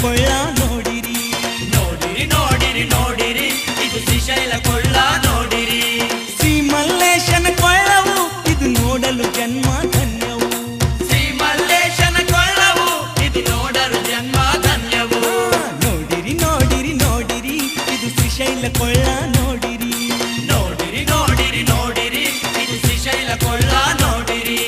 ಕೊಳ್ಳ ನೋಡಿರಿ. ನೋಡಿರಿ ನೋಡಿರಿ ನೋಡಿರಿ ಇದು ಶ್ರೀಶೈಲ ಕೊಳ್ಳ ನೋಡಿರಿ. ಶ್ರೀ ಮಲ್ಲೇಶನ ಕೊಳ್ಳವು ಇದು ನೋಡಲು ಜನ್ಮ ಧನ್ಯವು. ಶ್ರೀ ಮಲ್ಲೇಶನ ಕೊಳ್ಳವು ಇದು ನೋಡಲು ಜನ್ಮ ಧನ್ಯವು. ನೋಡಿರಿ ನೋಡಿರಿ ನೋಡಿರಿ ಇದು ಶ್ರೀಶೈಲ ಕೊಳ್ಳ ನೋಡಿರಿ. ನೋಡಿರಿ ನೋಡಿರಿ ನೋಡಿರಿ ಇದು ಶ್ರೀಶೈಲ ಕೊಳ್ಳ ನೋಡಿರಿ.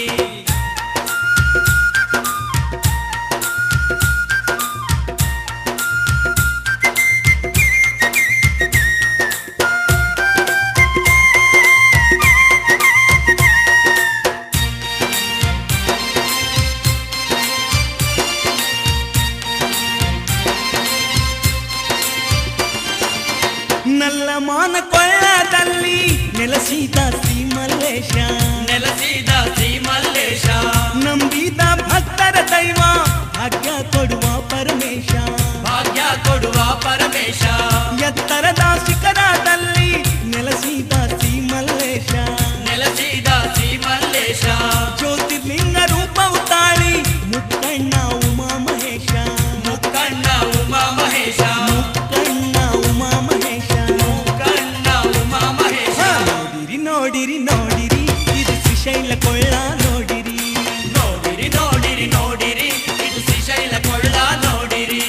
ನಲ್ಲಮಾನ ಕೊಳ್ಳದಲ್ಲಿ ನೆಲೆಸಿದ ಶ್ರೀ ಮಲ್ಲೇಶ. ನೆಲೆಸಿದ ಶ್ರೀ ಮಲ್ಲೇಶ ನಂಬಿದ ಭಕ್ತರ ದೈವ ಭಾಗ್ಯ ಕೊಡುವ ಪರಮೇಶ. ಭಾಗ್ಯ ಕೊಡುವ ಪರಮೇಶ. ಎತ್ತರದ ಶಿಖರದಲ್ಲಿ ನೆಲೆಸಿದ ಶ್ರೀ ಮಲ್ಲೇಶ. ನೆಲೆಸಿದ ಶ್ರೀ ಮಲ್ಲೇಶ ಜ್ಯೋತಿರ್ಲಿಂಗ ರೂಪವು ತಾಳಿ ಮುಕ್ಕಣ್ಣ ಉಮಾ ಮಹೇಶ. ಮುಕ್ಕಣ್ಣ ಉಮಾ ಮಹೇಶ. ಮುಕ್ಕಣ್ಣ ಉಮಾ ಮಹೇಶ. ಮುಕ್ಕಣ್ಣ ಉಮಾ ಮಹೇಶ. ನೋಡಿರಿ ನೋಡಿರಿ ನೋಡಿರಿ ಇದು ಶ್ರೀಶೈಲ ಕೊಳ್ಳ ನೋಡಿರಿ. ನೋಡಿರಿ ನೋಡಿರಿ ನೋಡಿರಿ ಇದು ಶ್ರೀಶೈಲ ಕೊಳ್ಳ ನೋಡಿರಿ.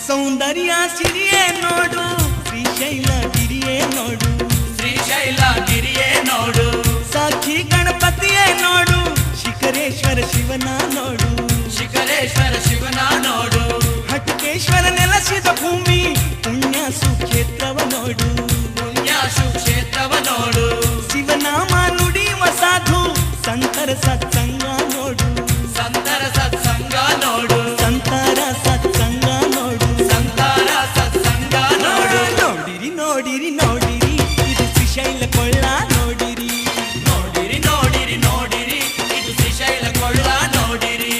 ಸೌಂದರ್ಯ ಸಿರಿಯೇ ನೋಡು ಶ್ರೀಶೈಲ ಗಿರಿಯೇ ನೋಡು. ಶ್ರೀಶೈಲ ಗಿರಿಯೇ ನೋಡು. ಸಾಕ್ಷಿ ಗಣಪತಿಯೇ ನೋಡು ಶಿಖರೇಶ್ವರ ಶಿವನ ನೋಡು. ಶಿಖರೇಶ್ವರ ಶಿವನ ನೋಡು. ಹಟಕೇಶ್ವರ ನೆಲೆಸಿದ ಭೂಮಿ ಪುಣ್ಯ ಸುಕ್ಷೇತ್ರವ ನೋಡು. ಪುಣ್ಯ ಸುಕ್ಷೇತ್ರವ ನೋಡು. ಶಿವನಾಮ ನುಡಿಯುವ ಸಾಧು ಸಂತರ ಸತ್ಸಂಗ ನೋಡು. ಸಂತರ ಸತ್ಸಂಗ ನೋಡು. ಸಂತರ ಸತ್ಸಂಗ ನೋಡು. ಸಂತಾರ ಸತ್ಸಂಗ ನೋಡು. ನೋಡಿರಿ ನೋಡಿರಿ ನೋಡಿರಿ ಇದು ಶ್ರೀಶೈಲ ಕೊಳ್ಳ ನೋಡಿರಿ. ನೋಡಿರಿ ನೋಡಿರಿ ನೋಡಿರಿ ಇದು ಶ್ರೀಶೈಲ ಕೊಳ್ಳ ನೋಡಿರಿ.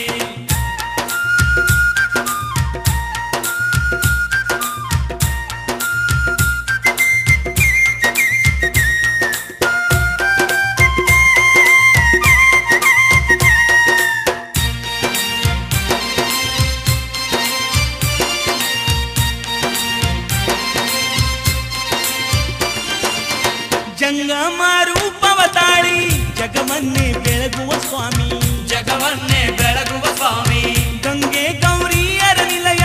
ಜಂಗಮ ರೂಪವ ತಾಳಿ ಜಗವನ್ನೇ ಬೆಳಗುವ ಸ್ವಾಮಿ. ಜಗವನ್ನೇ ಬೆಳಗುವ ಸ್ವಾಮಿ. ಗಂಗೆ ಗೌರಿಯರ ನಿಲಯ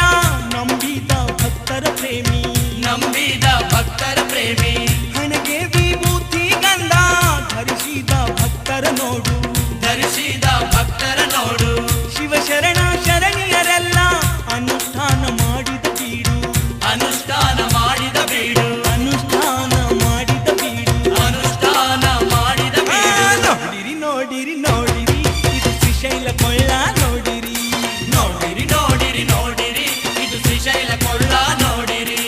ನಂಬಿದ ಭಕ್ತರ ಪ್ರೇಮಿ. ನಂಬಿದ ಭಕ್ತರ ಪ್ರೇಮಿ. ಹಣೆಗೆ ವಿಭೂತಿ ಗಂಧ ಧರಿಸಿದ ಭಕ್ತರ ನೋಡು. ಧರಿಸಿದ ಭಕ್ತರ ನೋಡು. ಶಿವಶರಣ ಶರಣಿಯರೆಲ್ಲ ಅನುಷ್ಠಾನ ಮಾಡಿದ ಬೀಡು. ಅನುಷ್ಠಾನ ಮಾಡಿದ ಬೀಡು. ಅನುಷ್ಠಾನ ಮಾಡಿದ ಬೀಡು. ಅನುಷ್ಠಾನ ಮಾಡಿದ ಬೀಡು. ನೋಡಿರಿ ನೋಡಿರಿ ನೋಡಿರಿ ಇದು ಶ್ರೀಶೈಲ ಕೊಳ್ಳ ನೋಡಿರಿ. ನೋಡಿರಿ ನೋಡಿರಿ ನೋಡಿರಿ ಇದು ಶ್ರೀಶೈಲ ಕೊಳ್ಳ ನೋಡಿರಿ.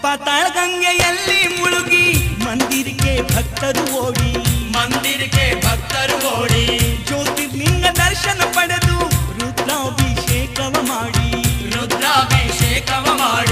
ಪಾತಾಳ ಗಂಗೆಯಲ್ಲಿ ಮುಳುಗಿ ಮಂದಿರಕ್ಕೆ ಭಕ್ತರು ಓಡಿ. ಮಂದಿರಕ್ಕೆ ಭಕ್ತರು ಓಡಿ. ಜ್ಯೋತಿರ್ಲಿಂಗ ದರ್ಶನ ಪಡೆದು ರುದ್ರಾಭಿಷೇಕವ ಮಾಡಿ. ರುದ್ರಾಭಿಷೇಕವ ಮಾಡಿ.